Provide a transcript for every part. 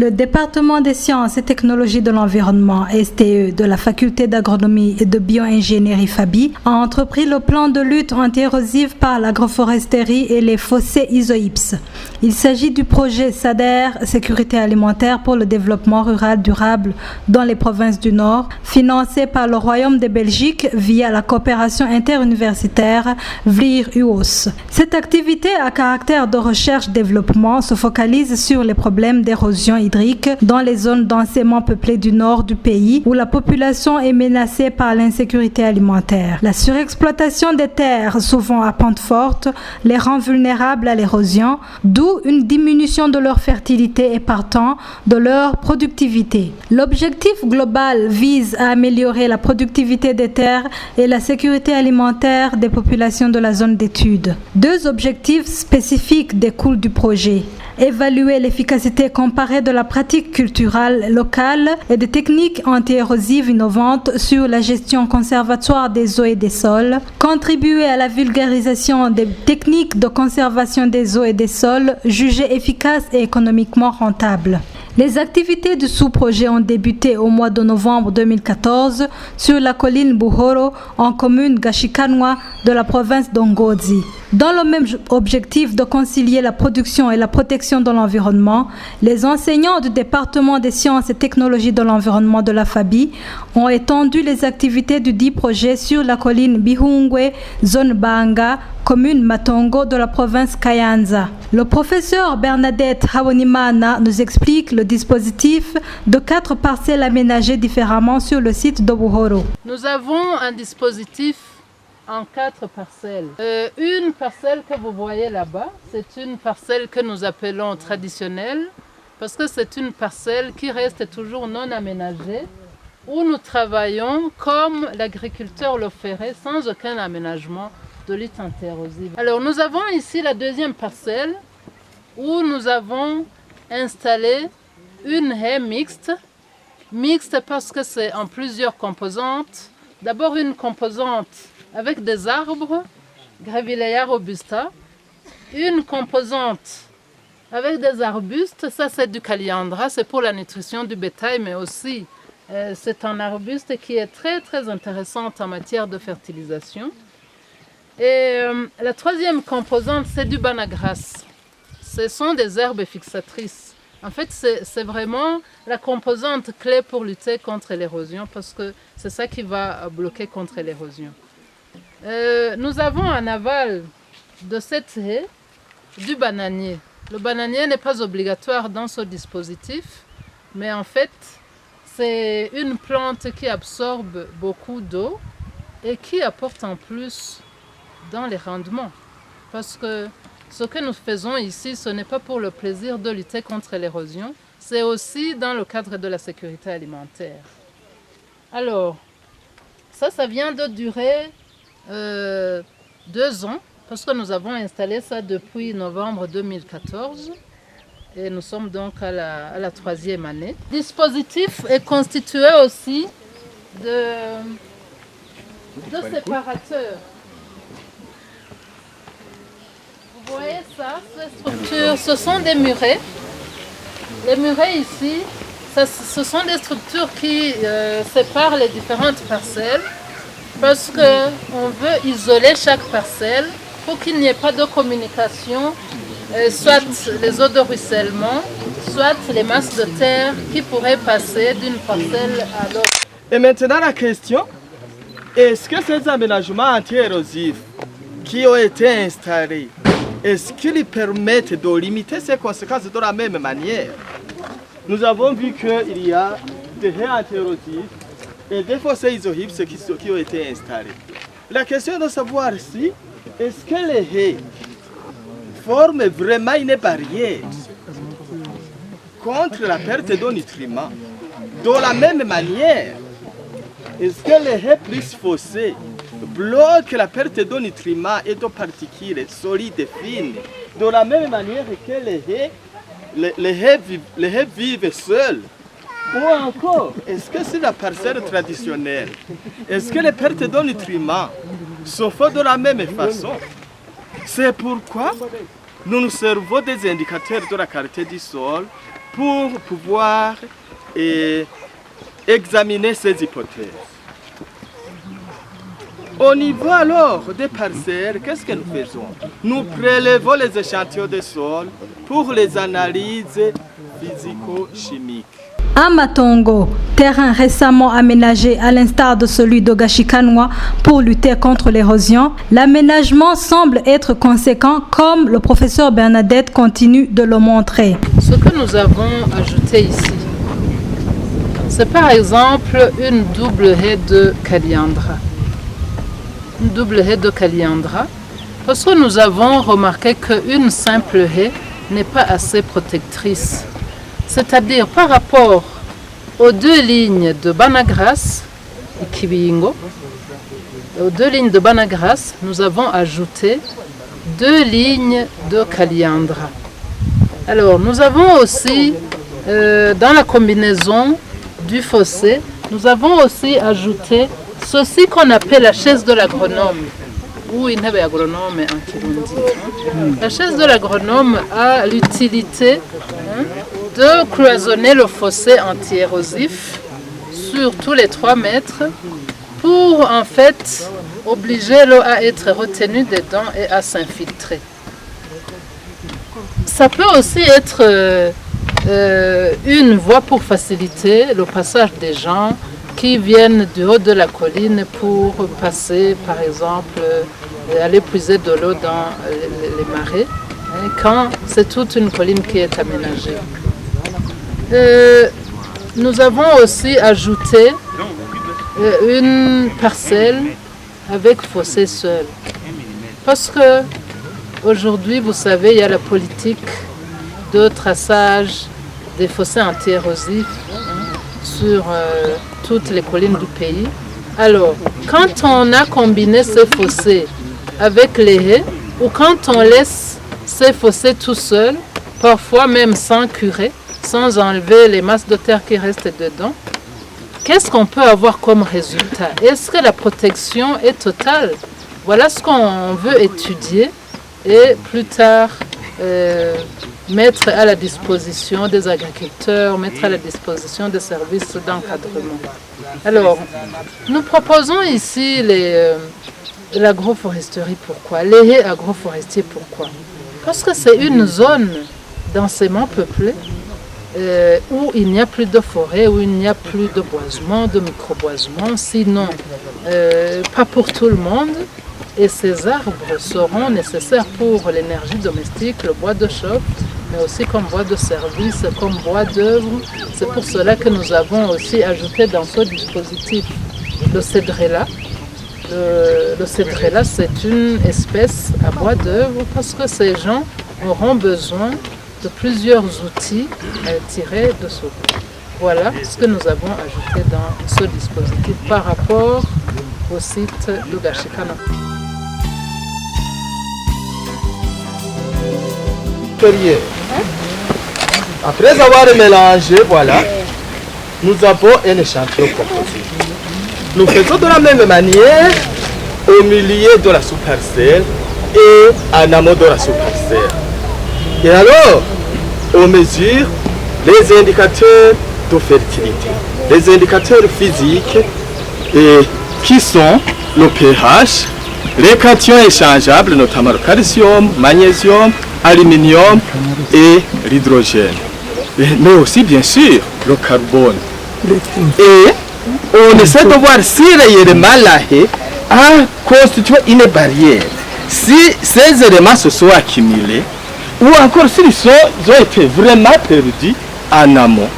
Le département des sciences et technologies de l'environnement, STE, de la faculté d'agronomie et de bioingénierie FABI, a entrepris le plan de lutte anti-érosive par l'agroforesterie et les fossés isohypses. Il s'agit du projet SADER, Sécurité alimentaire pour le développement rural durable dans les provinces du Nord, financé par le Royaume de Belgique via la coopération interuniversitaire VLIR-UOS. Cette activité à caractère de recherche-développement se focalise sur les problèmes d'érosion hydrique dans les zones densément peuplées du nord du pays où la population est menacée par l'insécurité alimentaire. La surexploitation des terres, souvent à pente forte, les rend vulnérables à l'érosion, d'où une diminution de leur fertilité et partant de leur productivité. L'objectif global vise à améliorer la productivité des terres et la sécurité alimentaire des populations de la zone d'étude. Deux objectifs spécifiques découlent du projet. Évaluer l'efficacité comparée de la pratique culturelle locale et des techniques anti-érosives innovantes sur la gestion conservatoire des eaux et des sols, contribuer à la vulgarisation des techniques de conservation des eaux et des sols jugées efficaces et économiquement rentables. Les activités du sous-projet ont débuté au mois de novembre 2014 sur la colline Buhoro en commune Gashikanwa de la province d'Ongozi. Dans le même objectif de concilier la production et la protection de l'environnement, les enseignants du département des sciences et technologies de l'environnement de la FABI ont étendu les activités du dit projet sur la colline Bihungwe, zone Banga, commune Matongo de la province Kayanza. Le professeur Bernadette Hawonimana nous explique le dispositif de 4 parcelles aménagées différemment sur le site de Buhoro. Nous avons un dispositif en 4 parcelles. Une parcelle que vous voyez là-bas, c'est une parcelle que nous appelons traditionnelle parce que c'est une parcelle qui reste toujours non aménagée où nous travaillons comme l'agriculteur le ferait sans aucun aménagement de lutte anti-érosive. Alors nous avons ici la deuxième parcelle où nous avons installé une haie mixte. Mixte parce que c'est en plusieurs composantes. D'abord une composante avec des arbres, Grevillea robusta. Une composante avec des arbustes, ça c'est du Kaliandra, c'est pour la nutrition du bétail, mais aussi c'est un arbuste qui est très très intéressant en matière de fertilisation. Et la troisième composante, c'est du banagras. Ce sont des herbes fixatrices. En fait, c'est vraiment la composante clé pour lutter contre l'érosion parce que c'est ça qui va bloquer contre l'érosion. Nous avons en aval de cette haie du bananier. Le bananier n'est pas obligatoire dans ce dispositif, mais en fait, c'est une plante qui absorbe beaucoup d'eau et qui apporte en plus dans les rendements. Parce que ce que nous faisons ici, ce n'est pas pour le plaisir de lutter contre l'érosion, c'est aussi dans le cadre de la sécurité alimentaire. Alors, ça vient de durer 2 ans, parce que nous avons installé ça depuis novembre 2014 et nous sommes donc à la 3e année. Le dispositif est constitué aussi de séparateurs. Vous voyez ça, ces structures, ce sont des murets. Les murets ici, ce sont des structures qui séparent les différentes parcelles parce qu'on veut isoler chaque parcelle pour qu'il n'y ait pas de communication, soit les eaux de ruissellement, soit les masses de terre qui pourraient passer d'une parcelle à l'autre. Et maintenant la question, est-ce que ces aménagements anti-érosifs qui ont été installés, est-ce qu'ils permettent de limiter ces conséquences de la même manière? Nous avons vu qu'il y a des haies anti-érosifs et des fossés isohypses qui ont été installés. La question est de savoir si, est-ce que les haies forment vraiment une barrière contre la perte de nutriments? De la même manière, est-ce que les haies plus fossées bloquent la perte de nutriments et de particules solides et fines de la même manière que les haies vivent seules? Ou encore, est-ce que c'est la parcelle traditionnelle? Est-ce que les pertes de nutriments se font de la même façon? C'est pourquoi nous nous servons des indicateurs de la qualité du sol pour pouvoir examiner ces hypothèses. Au niveau alors des parcelles, qu'est-ce que nous faisons? Nous prélevons les échantillons de sol pour les analyses physico-chimiques. À Matongo, terrain récemment aménagé à l'instar de celui d'Ogashikanwa pour lutter contre l'érosion, l'aménagement semble être conséquent comme le professeur Bernadette continue de le montrer. Ce que nous avons ajouté ici, c'est par exemple une double haie de Kaliandra. Une double haie de Kaliandra, parce que nous avons remarqué qu'une simple haie n'est pas assez protectrice. C'est-à-dire par rapport aux deux lignes de Banagras et Kibingo, aux deux lignes de Banagras, nous avons ajouté deux lignes de Kaliandra. Alors nous avons aussi, dans la combinaison du fossé, nous avons aussi ajouté ceci qu'on appelle la chaise de l'agronome, ou une agronome en Kirundi. La chaise de l'agronome a l'utilité de cloisonner le fossé anti-érosif sur tous les 3 mètres pour en fait obliger l'eau à être retenue dedans et à s'infiltrer. Ça peut aussi être une voie pour faciliter le passage des gens qui viennent du haut de la colline pour passer, par exemple, aller puiser de l'eau dans les marais, quand c'est toute une colline qui est aménagée. Nous avons aussi ajouté une parcelle avec fossé seul. Parce que aujourd'hui, vous savez, il y a la politique de traçage des fossés anti-érosifs sur toutes les collines du pays. Alors, quand on a combiné ces fossés avec les haies, ou quand on laisse ces fossés tout seuls, parfois même sans curer, sans enlever les masses de terre qui restent dedans, qu'est-ce qu'on peut avoir comme résultat? Est-ce que la protection est totale? Voilà ce qu'on veut étudier et plus tard mettre à la disposition des agriculteurs, mettre à la disposition des services d'encadrement. Alors, nous proposons ici l'agroforesterie. Pourquoi? Les haies agroforestiers, pourquoi? Parce que c'est une zone densément peuplée où il n'y a plus de forêt, où il n'y a plus de boisement, de microboisement, sinon pas pour tout le monde. Et ces arbres seront nécessaires pour l'énergie domestique, le bois de chauffe, mais aussi comme bois de service, comme bois d'œuvre. C'est pour cela que nous avons aussi ajouté dans ce dispositif le cédréla. Le cédréla, c'est une espèce à bois d'œuvre parce que ces gens auront besoin de plusieurs outils tirés de ce bois. Voilà ce que nous avons ajouté dans ce dispositif par rapport au site de Gashikana. Après avoir mélangé, voilà, nous avons un échantillon composé. Nous faisons de la même manière au milieu de la sous-parcelle et en amont de la sous-parcelle. Et alors, on mesure les indicateurs de fertilité, les indicateurs physiques qui sont le pH, les cations échangeables, notamment le calcium, magnésium, aluminium et l'hydrogène. Mais aussi, bien sûr, le carbone. Et on essaie de voir si réellement la haie a constitué une barrière. Si ces éléments se sont accumulés, ou encore s'ils ont été vraiment perdus en amont.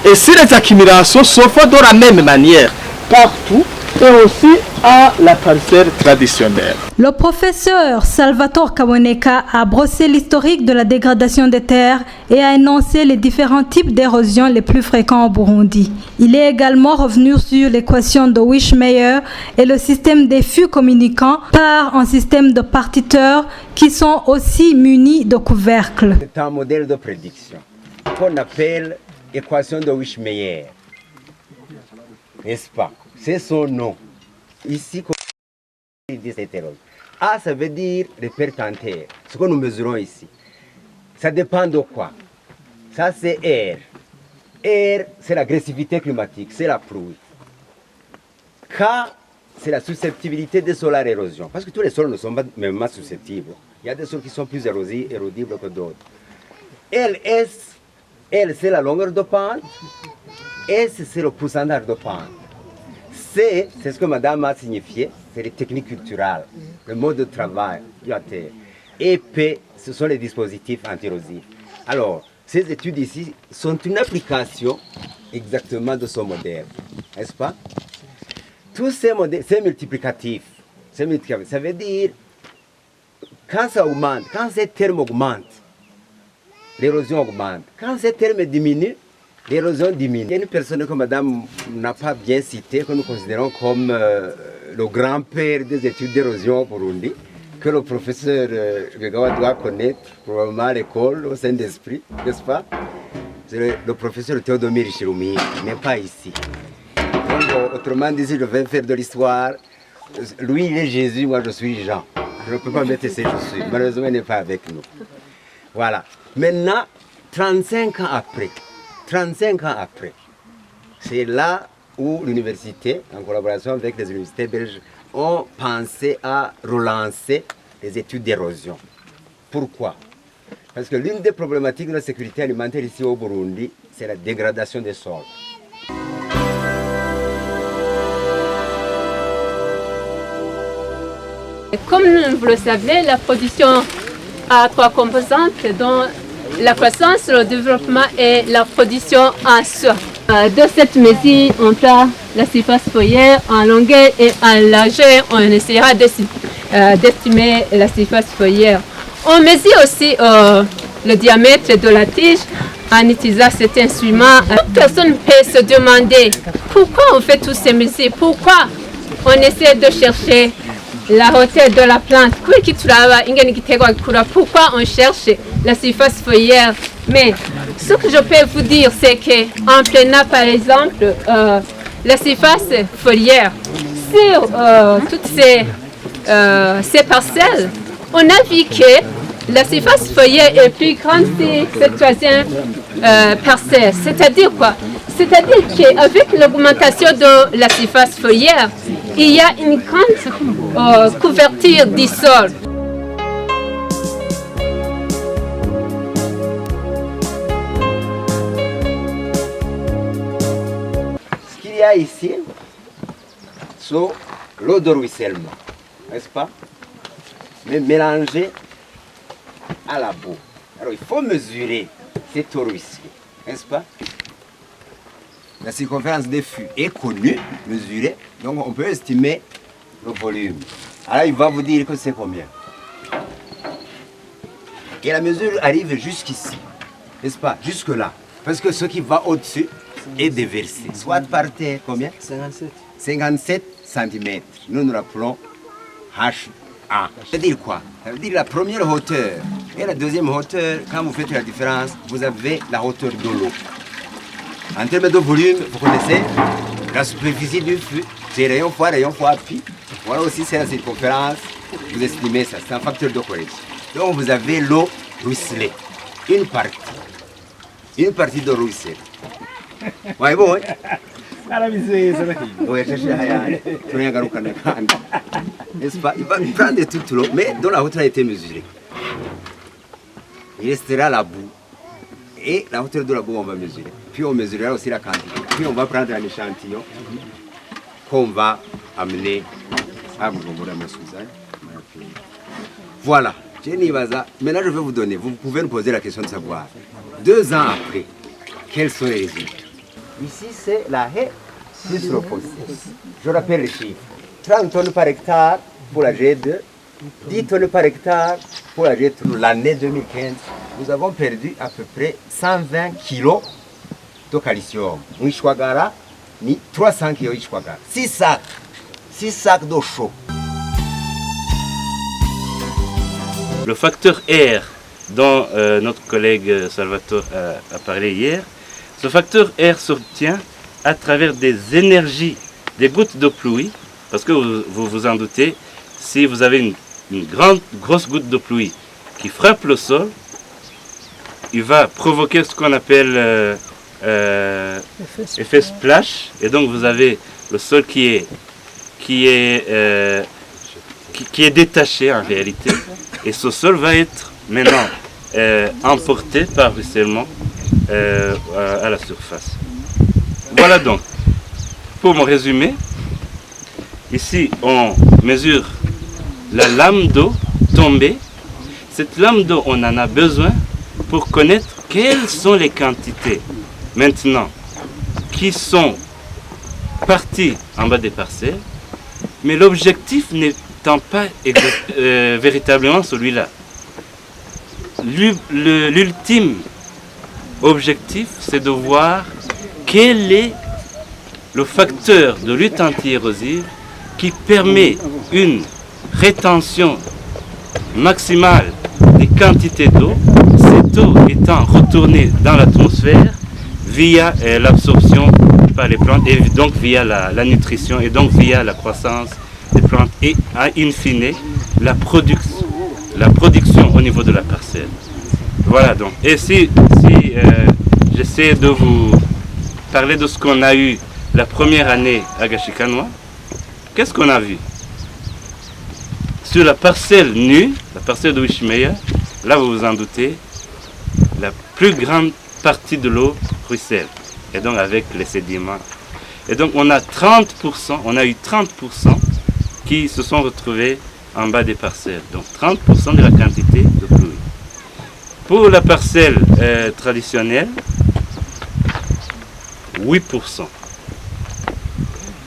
Et si les accumulations se font de la même manière partout, et aussi à la parcelle traditionnelle. Le professeur Salvatore Kaboneka a brossé l'historique de la dégradation des terres et a énoncé les différents types d'érosion les plus fréquents au Burundi. Il est également revenu sur l'équation de Wishmeyer et le système des fûts communicants par un système de partiteurs qui sont aussi munis de couvercles. C'est un modèle de prédiction qu'on appelle équation de Wishmeyer. N'est-ce pas? C'est son nom. Ici, il dit hétérose. A, ça veut dire répertentaire. Ce que nous mesurons ici. Ça dépend de quoi? Ça, c'est R. R, c'est l'agressivité climatique, c'est la pluie. K, c'est la susceptibilité des sols à l'érosion. Parce que tous les sols ne sont pas même susceptibles. Il y a des sols qui sont plus érodibles que d'autres. LS, L, c'est la longueur de pente. S, c'est le pourcentage de pente. C, c'est ce que madame a signifié, c'est les techniques culturelles, le mode de travail de la terre. Et P, ce sont les dispositifs anti-érosifs. Alors, ces études ici sont une application exactement de ce modèle, n'est-ce pas? Tous ces modèles, c'est multiplicatif. Ça veut dire, quand ça augmente, quand ces termes augmentent, l'érosion augmente. Quand ces termes diminuent, l'érosion diminue. Il y a une personne que madame n'a pas bien citée, que nous considérons comme le grand-père des études d'érosion au Burundi, que le professeur Begawa doit connaître, probablement à l'école, au Saint-Esprit, n'est-ce pas? C'est le professeur Théodomir Chirumi, il n'est pas ici. Donc, autrement dit, si je vais faire de l'histoire, lui il est Jésus, moi je suis Jean. Je ne peux pas mettre ses chaussures, malheureusement il n'est pas avec nous. Voilà. Maintenant, 35 ans après, c'est là où l'université, en collaboration avec les universités belges, ont pensé à relancer les études d'érosion. Pourquoi? Parce que l'une des problématiques de la sécurité alimentaire ici au Burundi, c'est la dégradation des sols. Comme vous le savez, la production a trois composantes, dont la croissance, le développement et la production en soi. De cette mesure, on prend la surface foliaire en longueur et en largeur. On essaiera d'estimer la surface foliaire. On mesure aussi le diamètre de la tige en utilisant cet instrument. Personne peut se demander pourquoi on fait tous ces mesures, pourquoi on essaie de chercher la hauteur de la plante. Pourquoi on cherche la surface foliaire? Mais ce que je peux vous dire, c'est qu'en prenant par exemple la surface foliaire sur toutes ces parcelles, on a vu que la surface foliaire est plus grande que cette troisième parcelle. C'est-à-dire quoi? C'est-à-dire qu'avec l'augmentation de la surface foliaire, il y a une grande couverture du sol. Ce qu'il y a ici, c'est l'eau de ruissellement, n'est-ce pas? Mais mélangée à la boue. Alors il faut mesurer cette eau ruisselée, n'est-ce pas? La circonférence des fûts est connue, mesurée, donc on peut estimer le volume. Alors il va vous dire que c'est combien. Et la mesure arrive jusqu'ici, n'est-ce pas? Jusque là. Parce que ce qui va au-dessus est déversé. Soit par terre, combien? 57 cm. Nous nous l'appelons HA. Ça veut dire quoi? Ça veut dire la première hauteur et la deuxième hauteur, quand vous faites la différence, vous avez la hauteur de l'eau. En termes de volume, vous connaissez la superficie du fût, c'est rayon fois pi. Voilà aussi, c'est la circonférence. Vous estimez ça, c'est un facteur de correction. Donc vous avez l'eau ruisselée, une partie de ruisselle. Ouais, bon, oui. Oui, n'est-ce pas? Il va prendre toute l'eau, mais dont la hauteur a été mesurée. Il restera la boue. Et la hauteur de la boue, on va mesurer. Puis on mesurera aussi la quantité. Puis on va prendre un échantillon qu'on va amener à Bujumbura. Voilà. Maintenant, je vais vous donner. Vous pouvez nous poser la question de savoir. 2 ans après, quels sont les résultats? Ici, c'est la haie plus le fossé. Je rappelle les chiffres. 30 tonnes par hectare pour la G2, 10 tonnes par hectare pour la G3. L'année 2015, nous avons perdu à peu près 120 kg de calcium. Nous avons ni 300 kg de 6 sacs d'eau chaude. Le facteur R dont notre collègue Salvatore a parlé hier, ce facteur R s'obtient à travers des énergies, des gouttes de pluie, parce que vous vous en doutez, si vous avez une grosse goutte de pluie qui frappe le sol, il va provoquer ce qu'on appelle effet splash. Et donc vous avez le sol qui est détaché en réalité. Et ce sol va être maintenant emporté par ruissellement à la surface. Voilà donc, pour me résumer, ici on mesure la lame d'eau tombée. Cette lame d'eau, on en a besoin pour connaître quelles sont les quantités maintenant qui sont parties en bas des parcelles, mais l'objectif n'étant pas véritablement celui-là. L'ultime objectif, c'est de voir quel est le facteur de lutte anti-érosive qui permet une rétention maximale des quantités d'eau, cette eau étant retournée dans l'atmosphère via l'absorption par les plantes et donc via la nutrition et donc via la croissance des plantes et in fine la production au niveau de la parcelle. Voilà donc. Et si j'essaie de vous parler de ce qu'on a eu la première année à Gashikanoa, qu'est-ce qu'on a vu? Sur la parcelle nue, la parcelle de Wishmeya, là vous vous en doutez, la plus grande partie de l'eau ruisselle, et donc avec les sédiments. Et donc on a 30%, on a eu 30% qui se sont retrouvés en bas des parcelles, donc 30% de la quantité de pluie. Pour la parcelle traditionnelle, 8%.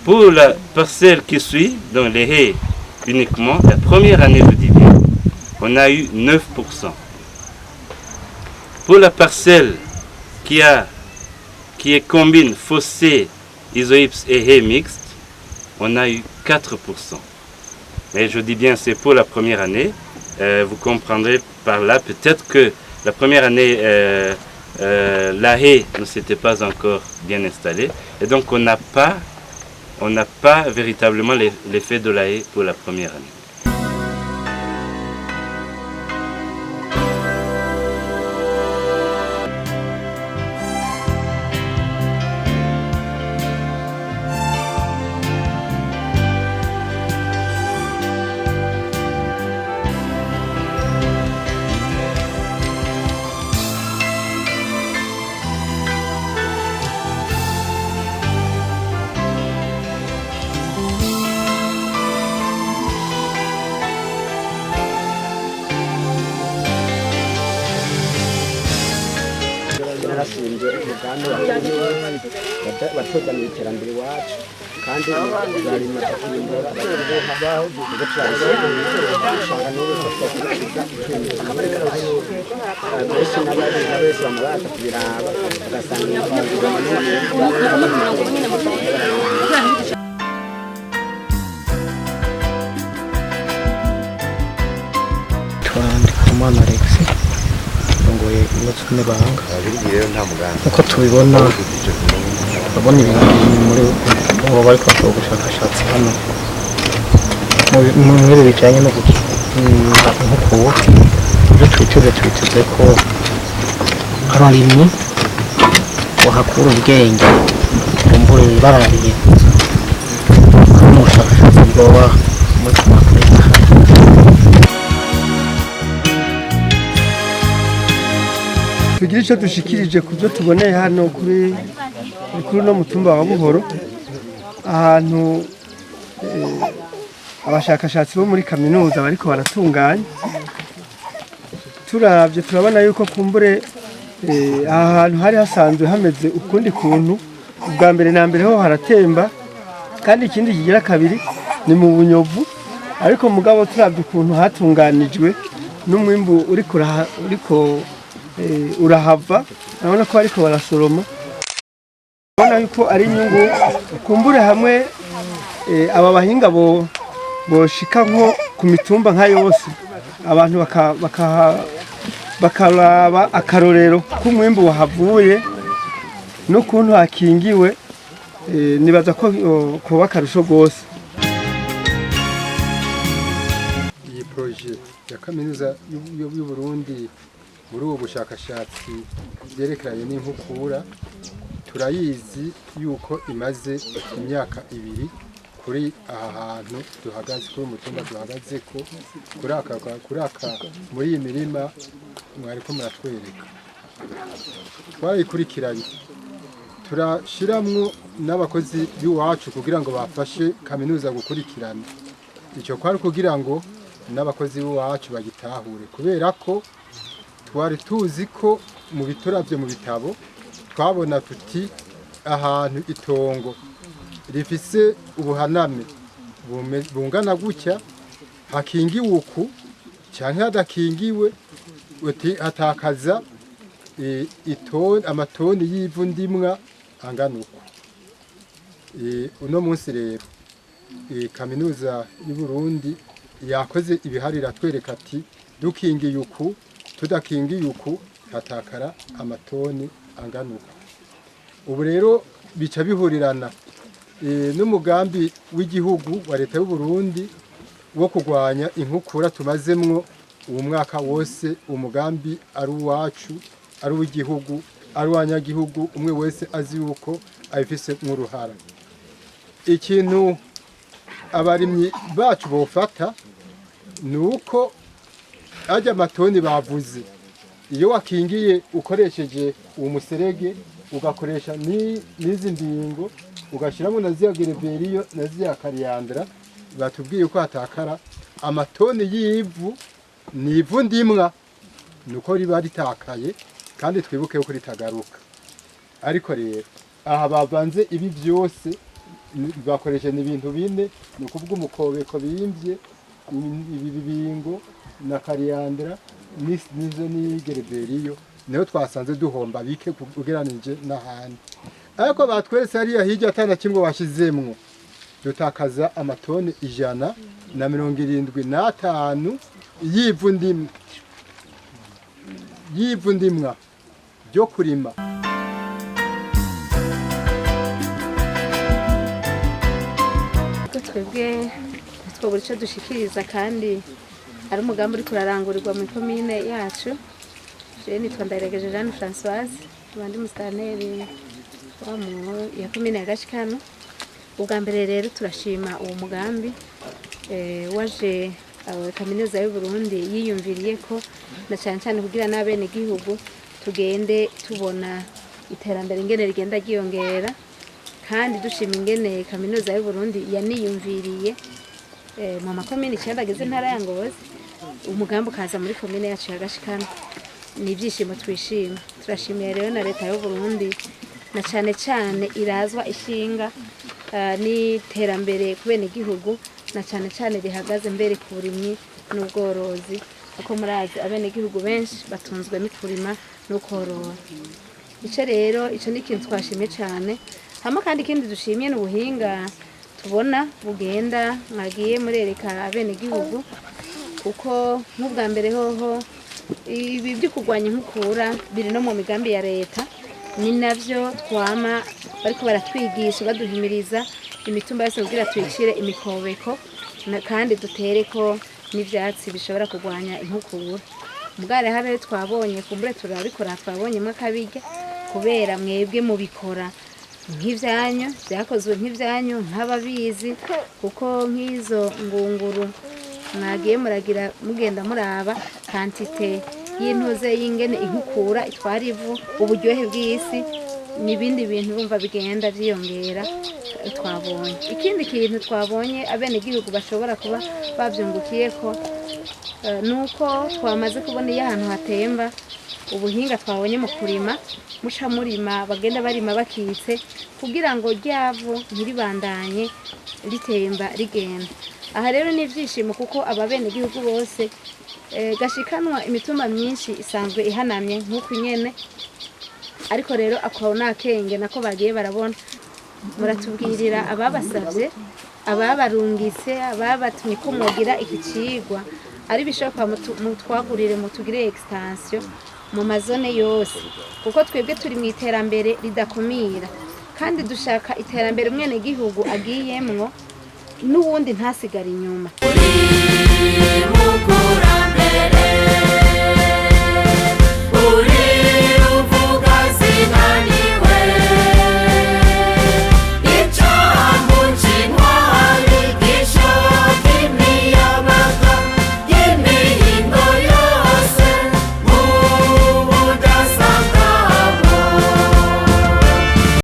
Pour la parcelle qui suit, donc les haies uniquement, la première année, je dis bien, on a eu 9%. Pour la parcelle qui est combine fossé, isohypse et haies mixtes, on a eu 4%. Mais je dis bien c'est pour la première année. Vous comprendrez par là peut-être que la première année, la haie ne s'était pas encore bien installée. Et donc on n'a pas véritablement l'effet de la haie pour la première année. narashinze umugambi watuzaniye iterambere iwacu kandi uzarima tukimbura habaho igihe cyose ushanga n'ubushobozi benshi n'abariga bose bamubasha kubiraba ugasanga Ndikumana Alex ngoye n'utune banga uko tubibona babona ibintu muri bo bari kwakora ubushakashatsi hano mu nkuru bijyanye no gukora ibyo twiteze ko abarimyi bahakura ubwenge kumbura barariye n'ubushakashatsi bwaba muri kumakurika tugira icyo dushikirije ku byo tuboneye hano kuri no mutumba wa Buhoro ahantu abashakashatsi bo muri kaminuza bariko baratunganya turavye turabona yuko kumbure ahantu hari hasanzwe hameze ukundi kuntu ubwa mbere na mbere ho haratemba kandi ikindi kigira kabiri ni mu bunyovu ariko mugabo turavye ukuntu hatunganijwe n'umwimbu uriko urahava urabona ko ariko barasoroma urabona yuko ari inyungu kumbure hamwe aba bahinga boshika nko ku mitumba nka yose abantu bakaraba akarorero k'umwimbu wahavuye n'ukuntu hakingiwe nibaza ko kuba akarusho rwose. Iyi projet ya kaminuza y'u Burundi muri ubu bushakashatsi byerekeranye n'inkukura turayizi yuko imaze imyaka 2 kuri aha hantu duhagaze kuri umutumba duhagaze ko kuraka muri iyi mirima mwariko muratwereka twarayikurikiranye turashiramwo n'abakozi b'iwacu kugira ngo bafashe kaminuza gukurikirana icyo kwari kugira ngo n'abakozi b'iwacu bagitahure kubera ko twari tuzi ko mu bituravye mu bitabo twabona tuti ahantu itongo rifise ubuhaname bungana gutya hakingiwe uku canke hadakingiwe uti hatakaza amatoni y'ivu ndimwa angana uku uno munsi rero kaminuza y'u Burundi yakoze ibiharira twereka ati dukingiye uku tudakingiye uku hatakara amatoni angana uku ubu rero bica bihurirana n'umugambi w'igihugu wa leta y'u Burundi wo kurwanya inkukura tumazemwo uwo mwaka wose umugambi ari uwacu ari uw'igihugu ari uwanyagihugu umwe wese azi yuko abifise nk'uruhara ikintu abarimyi bacu bofata nuko ajya amatoni bavuze iyo wakingiye ukoresheje uwo muserege ugakoresha n'izi ndingo ugashiramo na ziya gereveriyo na ziya kariyandra batubwiye ko hatakara amatoni y'ivu n'ivu ndimwa nuko riba ritakaye kandi twibuke ko ritagaruka ariko rero aha bavanze ibi byose bakoresha n'ibintu bine ni ukuvuga umukobeko bimvye ibibingo na kariyandra nizo ni gereveriyo niho twasanze duhomba bike kugeranije n'ahandi ariko batweretse hariya hirya atana kimwe washizemwo dutakaza amatoni 175 y'ivu ndimwa byo kurima twebwe twobura icyo dushikiriza kandi ari umugambi uri kurarangurirwa muri komine yacu je nitwa Ndayiregeje Jeanne Françoise abandi mustaneri ya komine ya Gashikano ubwa mbere rero turashima uwo mugambi waje kaminuza y'u Burundi yiyumviriye ko na cyane kugira n'abene igihugu tugende tubona iterambere ingene rigenda giyongera kandi dushima ingene kaminuza y'u Burundi yaniyumviriye mu makomine 9 ageze ntara ya Ngozi umugambi ukaza muri komine yacu ya Gashikano ni ibyishimo twishima turashimiye rero na leta y'u Burundi na cyane irazwa ishinga n'iterambere kubene igihugu na cyane rihagaze mbere ku burimyi n'ubworozi kuko murazi abene igihugu benshi batunzwe n'ukurima no korora ico rero ico ni ikintu twashimye cyane hama kandi ikindi dushimye n'ubuhinga tubona bugenda mwagiye murereka abene igihugu kuko nk'ubwa mbere hoho ibi byo kurwanya inkukura biri no mu migambi ya leta ni navyo twama bariko baratwigisha baduhimiriza imitumba yose kugira tuyicire imikobeko kandi dutereko n'ivyatsi bishobora kurwanya inkukura mugare habe twabonye kumbure turabikora twabonye makabirya kubera mwebwe mubikora nk'ivyanyu byakozwe nk'ivyanyu nk'ababizi kuko nk'izo ngunguru mwagiye muragira mugenda muraba quantité y'intuze y'ingene inkukura itwara ivu uburyohe bw'isi n'ibindi bintu bumva bigenda byiyongera twabonye ikindi kintu twabonye abene igihugu bashobora kuba bavyungukiye ko nuko twamaze kubona iyo ahantu hatemba ubuhinga twabonye mu kurima muca murima bagenda barima bakitse kugira ngo ryavu ntiribandanye ritemba rigenda aha rero ni ibyishimo kuko ababene igihugu bose gashikanwa imitumba myinshi isanzwe ihanamye nk'uko nyene ariko rero akaba nakenge nako bagiye barabona muratubwirira ababasavye ababarungitse ababatumye ko mwogira ikicigwa ari bishoboka mutwagurire mutugire extension mu mazone yose kuko twebwe turi mu iterambere ridakumira kandi dushaka iterambere umwene gihugu agiyemwo n'uwundi ntasigara inyuma.